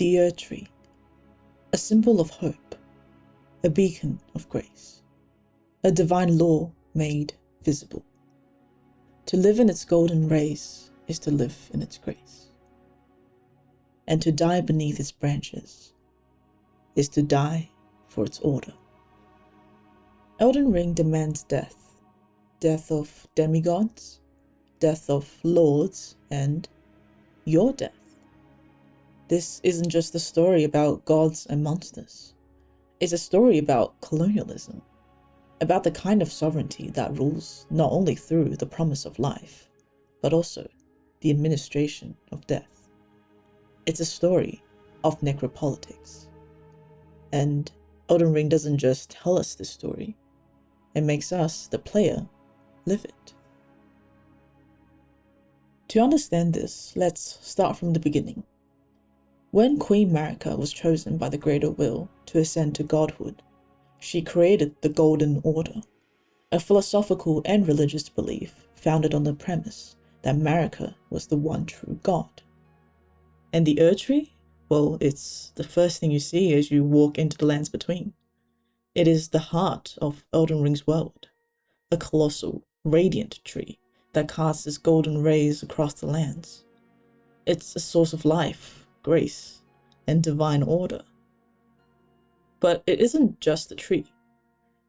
The Ur-tree, a symbol of hope, a beacon of grace, a divine law made visible. To live in its golden rays is to live in its grace, and to die beneath its branches is to die for its order. Elden Ring demands death, death of demigods, death of lords, and your death. This isn't just a story about gods and monsters. It's a story about colonialism, about the kind of sovereignty that rules not only through the promise of life, but also the administration of death. It's a story of necropolitics. And Elden Ring doesn't just tell us this story, it makes us, the player, live it. To understand this, let's start from the beginning. When Queen Marika was chosen by the Greater Will to ascend to godhood, she created the Golden Order, a philosophical and religious belief founded on the premise that Marika was the one true god. And the Ur-tree? Well, it's the first thing you see as you walk into the lands between. It is the heart of Elden Ring's world, a colossal, radiant tree that casts its golden rays across the lands. It's a source of life, grace, and divine order. But it isn't just a tree.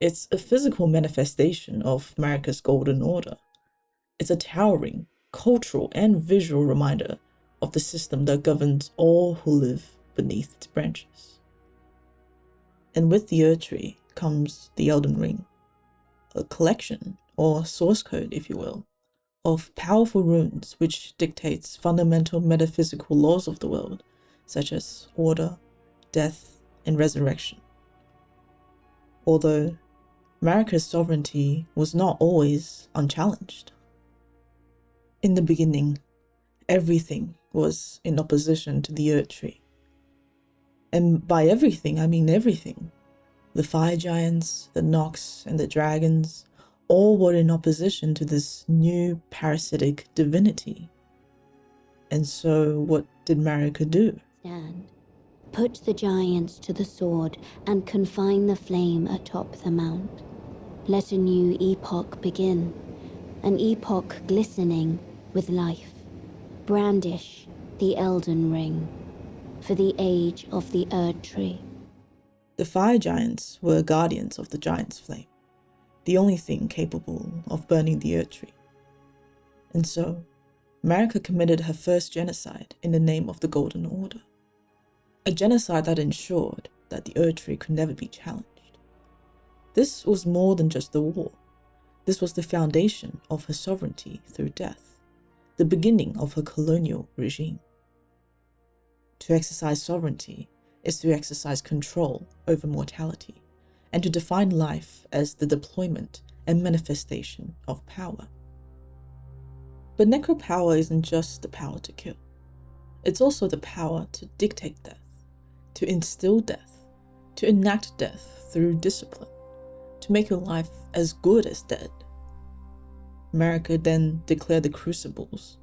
It's a physical manifestation of Marika's golden order. It's a towering, cultural, and visual reminder of the system that governs all who live beneath its branches. And with the Ur-tree comes the Elden Ring, a collection, or source code if you will, of powerful runes which dictates fundamental metaphysical laws of the world, such as order, death, and resurrection. Although Marika's sovereignty was not always unchallenged. In the beginning, everything was in opposition to the Ur-tree. And by everything, I mean everything. The fire giants, the Nox, and the dragons all were in opposition to this new parasitic divinity. And so what did Marika do? Stand. Put the giants to the sword and confine the flame atop the mount. Let a new epoch begin, an epoch glistening with life. Brandish the Elden Ring for the age of the Ur-tree. The fire giants were guardians of the giant's flame, the only thing capable of burning the Ur-tree. And so, Marika committed her first genocide in the name of the Golden Order. A genocide that ensured that the Ur-tree could never be challenged. This was more than just a war. This was the foundation of her sovereignty through death, the beginning of her colonial regime. To exercise sovereignty is to exercise control over mortality, and to define life as the deployment and manifestation of power. But necropower isn't just the power to kill. It's also the power to dictate death, to instill death, to enact death through discipline, to make your life as good as dead. Marika then declared the crucibles,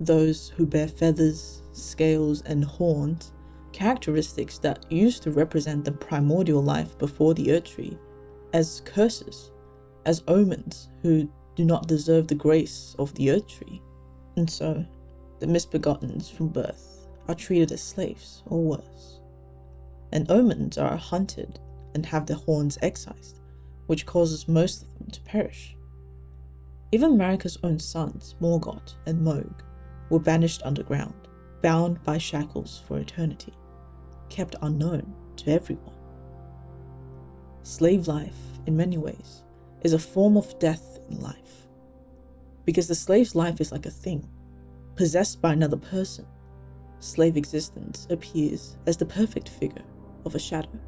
those who bear feathers, scales, and horns, characteristics that used to represent the primordial life before the Ur-tree, as curses, as omens who do not deserve the grace of the Ur-tree. And so, the misbegottens from birth are treated as slaves or worse. And omens are hunted and have their horns excised, which causes most of them to perish. Even Marika's own sons, Morgoth and Mohg, were banished underground, bound by shackles for eternity, kept unknown to everyone. Slave life, in many ways, is a form of death in life, because the slave's life is like a thing, possessed by another person. Slave existence appears as the perfect figure of a shadow.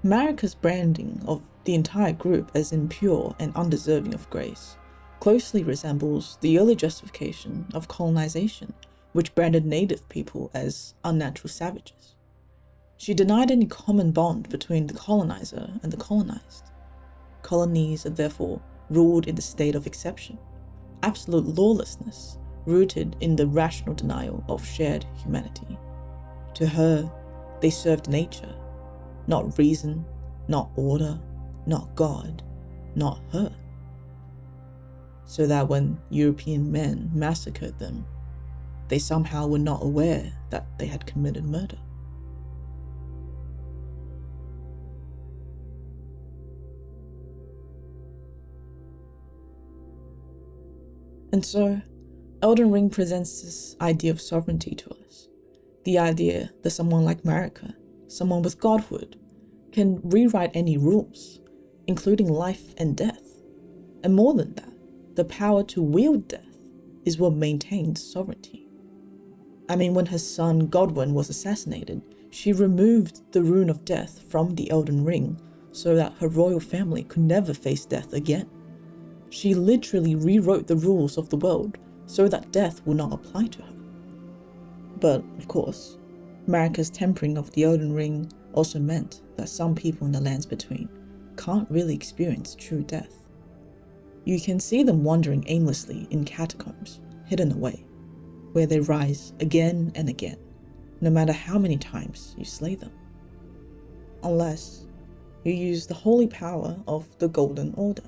Marika's branding of the entire group as impure and undeserving of grace closely resembles the early justification of colonization, which branded native people as unnatural savages. She denied any common bond between the colonizer and the colonized. Colonies are therefore ruled in the state of exception, absolute lawlessness rooted in the rational denial of shared humanity. To her, they served nature, not reason, not order, not God, not her. So that when European men massacred them, they somehow were not aware that they had committed murder. And so, Elden Ring presents this idea of sovereignty to us. The idea that someone like Marika, someone with godhood, can rewrite any rules, including life and death. And more than that, the power to wield death is what maintains sovereignty. I mean, when her son Godwyn was assassinated, she removed the rune of death from the Elden Ring so that her royal family could never face death again. She literally rewrote the rules of the world so that death would not apply to her. But, of course, Marika's tempering of the Elden Ring also meant that some people in the lands between can't really experience true death. You can see them wandering aimlessly in catacombs, hidden away, where they rise again and again, no matter how many times you slay them. Unless you use the holy power of the Golden Order,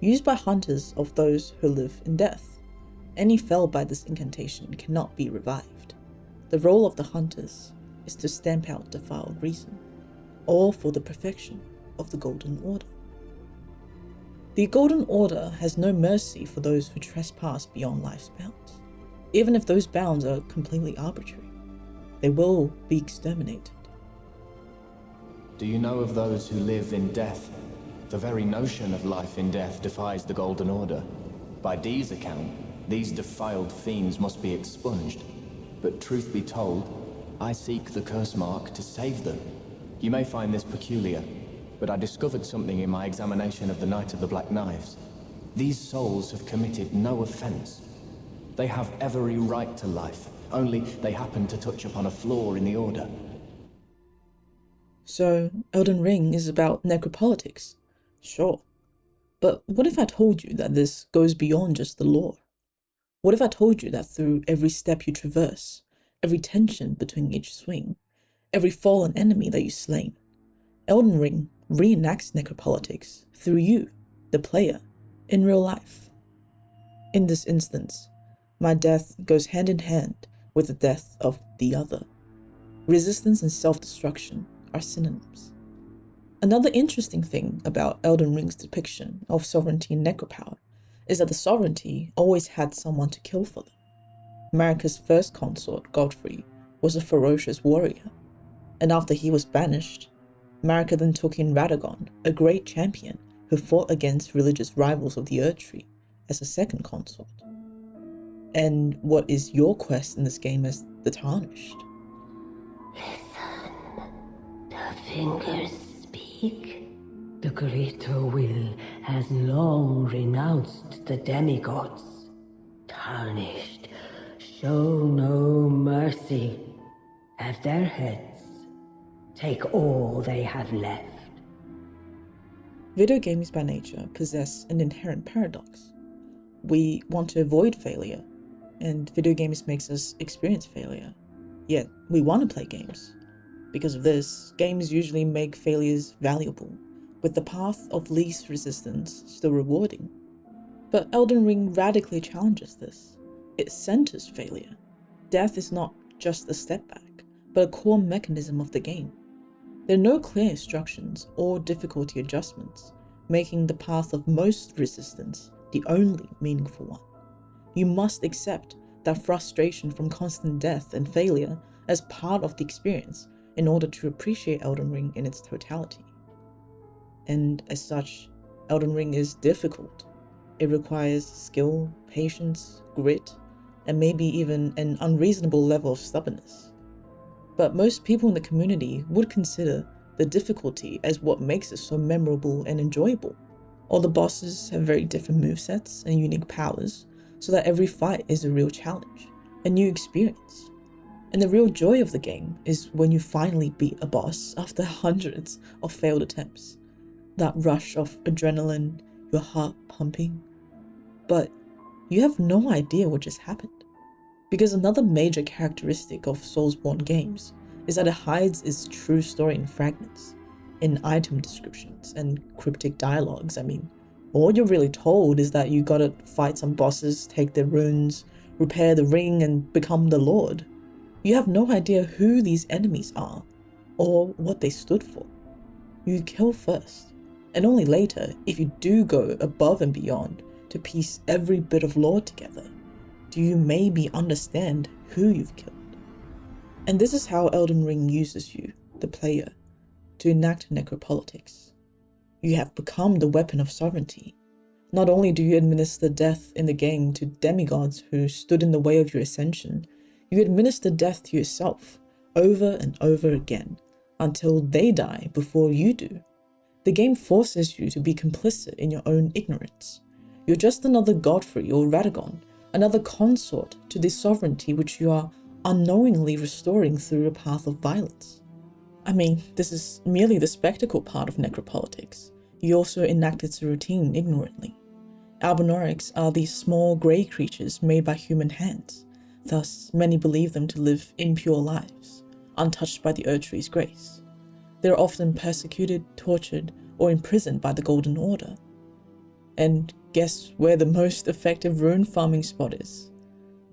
used by hunters of those who live in death. Any felled by this incantation cannot be revived. The role of the hunters is to stamp out defiled reason, all for the perfection of the Golden Order. The Golden Order has no mercy for those who trespass beyond life's bounds, even if those bounds are completely arbitrary. They will be exterminated. Do you know of those who live in death? The very notion of life in death defies the Golden Order. By Dee's account, these defiled fiends must be expunged. But truth be told, I seek the curse mark to save them. You may find this peculiar, but I discovered something in my examination of the Knight of the Black Knives. These souls have committed no offense. They have every right to life, only they happen to touch upon a flaw in the Order. So, Elden Ring is about necropolitics. Sure. But what if I told you that this goes beyond just the lore? What if I told you that through every step you traverse, every tension between each swing, every fallen enemy that you slay, Elden Ring reenacts necropolitics through you, the player, in real life? In this instance, my death goes hand in hand with the death of the other. Resistance and self-destruction are synonyms. Another interesting thing about Elden Ring's depiction of sovereignty and necropower is that the sovereignty always had someone to kill for them. Marika's first consort, Godfrey, was a ferocious warrior, and after he was banished, Marika then took in Radagon, a great champion who fought against religious rivals of the Erdtree, as a second consort. And what is your quest in this game as the Tarnished? Listen, the fingers speak. The greater will has long renounced the demigods. Tarnished, show no mercy. At their heads, take all they have left. Video games by nature possess an inherent paradox. We want to avoid failure, and video games makes us experience failure. Yet, we want to play games. Because of this, games usually make failures valuable, with the path of least resistance still rewarding. But Elden Ring radically challenges this. It centers failure. Death is not just a step back, but a core mechanism of the game. There are no clear instructions or difficulty adjustments, making the path of most resistance the only meaningful one. You must accept that frustration from constant death and failure as part of the experience in order to appreciate Elden Ring in its totality. And as such, Elden Ring is difficult. It requires skill, patience, grit, and maybe even an unreasonable level of stubbornness. But most people in the community would consider the difficulty as what makes it so memorable and enjoyable. All the bosses have very different movesets and unique powers, so that every fight is a real challenge, a new experience. And the real joy of the game is when you finally beat a boss after hundreds of failed attempts. That rush of adrenaline, your heart pumping. But you have no idea what just happened, Because another major characteristic of Soulsborne games is that it hides its true story in fragments, in item descriptions and cryptic dialogues. I mean, all you're really told is that you gotta fight some bosses, take their runes, repair the ring, and become the Lord. You have no idea who these enemies are, or what they stood for. You kill first, and only later, if you do go above and beyond to piece every bit of lore together, do you maybe understand who you've killed. And this is how Elden Ring uses you, the player, to enact necropolitics. You have become the weapon of sovereignty. Not only do you administer death in the game to demigods who stood in the way of your ascension, you administer death to yourself over and over again until they die before you do. The game forces you to be complicit in your own ignorance. You're just another Godfrey or Radagon, another consort to the sovereignty which you are unknowingly restoring through a path of violence. I mean, this is merely the spectacle part of necropolitics. You also enact its routine ignorantly. Albinorics are these small grey creatures made by human hands, thus many believe them to live impure lives, untouched by the Erdtree's grace. They are often persecuted, tortured, or imprisoned by the Golden Order. And guess where the most effective rune farming spot is?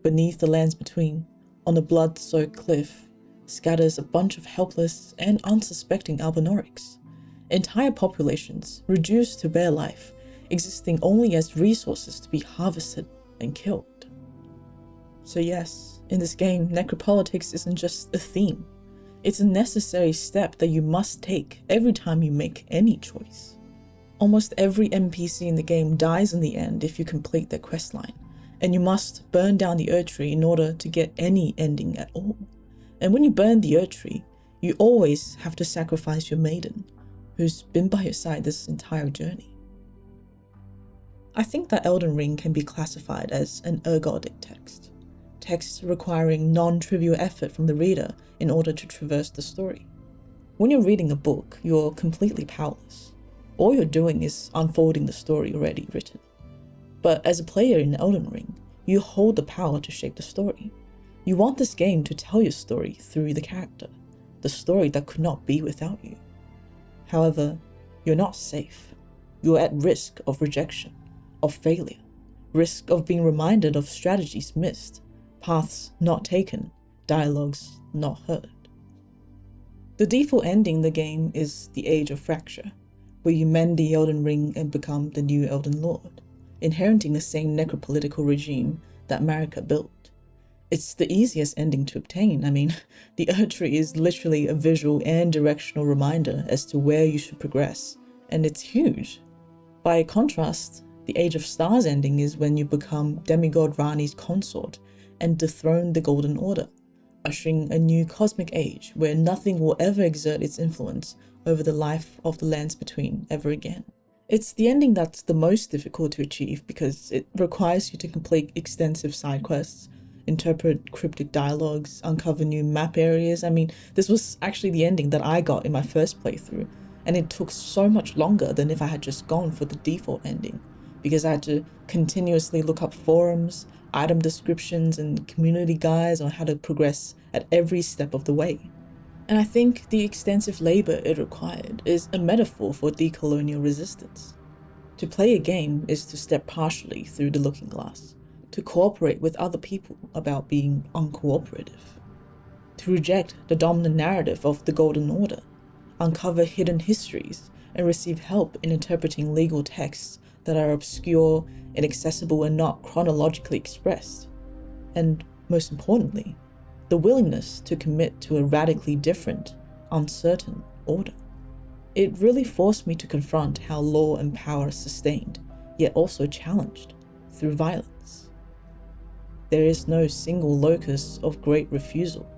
Beneath the lands between, on a blood-soaked cliff, scatters a bunch of helpless and unsuspecting Albinorics. Entire populations, reduced to bare life, existing only as resources to be harvested and killed. So yes, in this game, necropolitics isn't just a theme. It's a necessary step that you must take every time you make any choice. Almost every NPC in the game dies in the end if you complete their questline, and you must burn down the Erdtree in order to get any ending at all. And when you burn the Erdtree, you always have to sacrifice your maiden, who's been by your side this entire journey. I think that Elden Ring can be classified as an Ergodic text requiring non-trivial effort from the reader in order to traverse the story. When you're reading a book, you're completely powerless. All you're doing is unfolding the story already written. But as a player in Elden Ring, you hold the power to shape the story. You want this game to tell your story through the character, the story that could not be without you. However, you're not safe. You're at risk of rejection, of failure, risk of being reminded of strategies missed, paths not taken, dialogues not heard. The default ending in the game is the Age of Fracture, where you mend the Elden Ring and become the new Elden Lord, inheriting the same necropolitical regime that Marika built. It's the easiest ending to obtain. I mean, the Erdtree is literally a visual and directional reminder as to where you should progress, and it's huge. By contrast, the Age of Stars ending is when you become demigod Rani's consort and dethrone the Golden Order, ushering a new cosmic age where nothing will ever exert its influence over the life of the lands between ever again. It's the ending that's the most difficult to achieve because it requires you to complete extensive side quests, interpret cryptic dialogues, uncover new map areas. I mean, this was actually the ending that I got in my first playthrough, and it took so much longer than if I had just gone for the default ending, because I had to continuously look up forums, item descriptions, and community guides on how to progress at every step of the way. And I think the extensive labor it required is a metaphor for decolonial resistance. To play a game is to step partially through the looking glass, to cooperate with other people about being uncooperative, to reject the dominant narrative of the Golden Order, uncover hidden histories, and receive help in interpreting legal texts that are obscure, inaccessible, and not chronologically expressed. And most importantly, the willingness to commit to a radically different, uncertain order. It really forced me to confront how law and power are sustained, yet also challenged, through violence. There is no single locus of great refusal,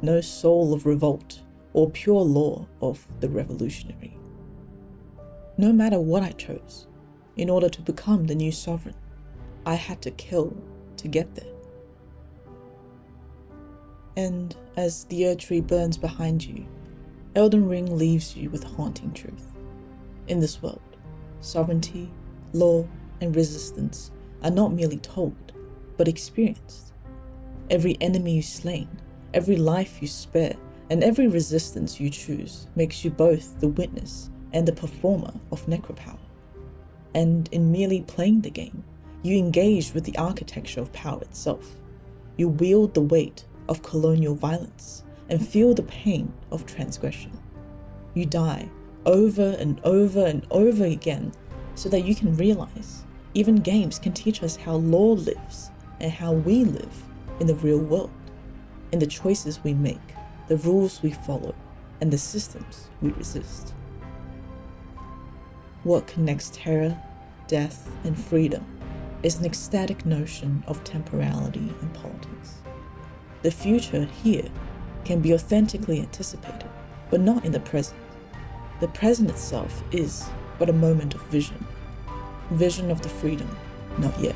no soul of revolt, or pure law of the revolutionary. No matter what I chose, in order to become the new sovereign, I had to kill to get there. And as the Erdtree burns behind you, Elden Ring leaves you with a haunting truth. In this world, sovereignty, law, and resistance are not merely told, but experienced. Every enemy you slain, every life you spare, and every resistance you choose makes you both the witness and the performer of Necropower. And in merely playing the game, you engage with the architecture of power itself. You wield the weight of colonial violence and feel the pain of transgression. You die over and over and over again so that you can realize even games can teach us how law lives and how we live in the real world, in the choices we make, the rules we follow, and the systems we resist. What connects terror, death, and freedom is an ecstatic notion of temporality and politics. The future here can be authentically anticipated, but not in the present. The present itself is but a moment of vision of the freedom not yet.